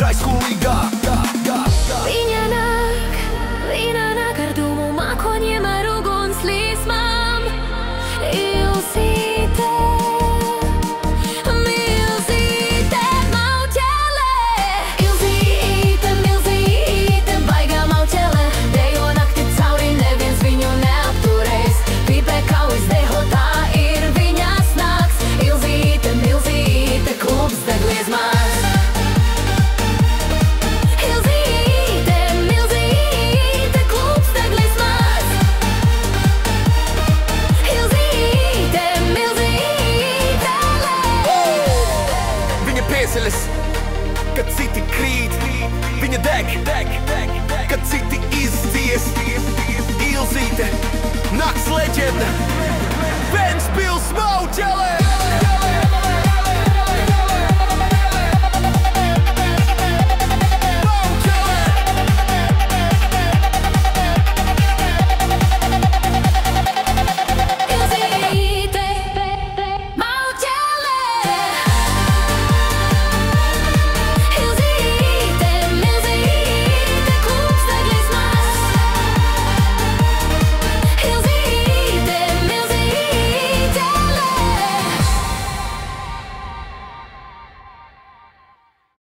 raizkulīgā. Viņa nāk ar dūmu mākoņiem, ar uguns līsmām. Ilzīte, milzīte, mauķele. Ilzīte, milzīte, baigā mauķele. Dejo nakti cauri, neviens viņu neapturēs. Pīpē kaujas deho, tā ir viņas nakts. Ilzīte, milzīte, klubs deg liesmās. Kad citi krīt, viņa deg, kad citi izciest. Ilzīte, nakts leģenda, Ventspils mauķele.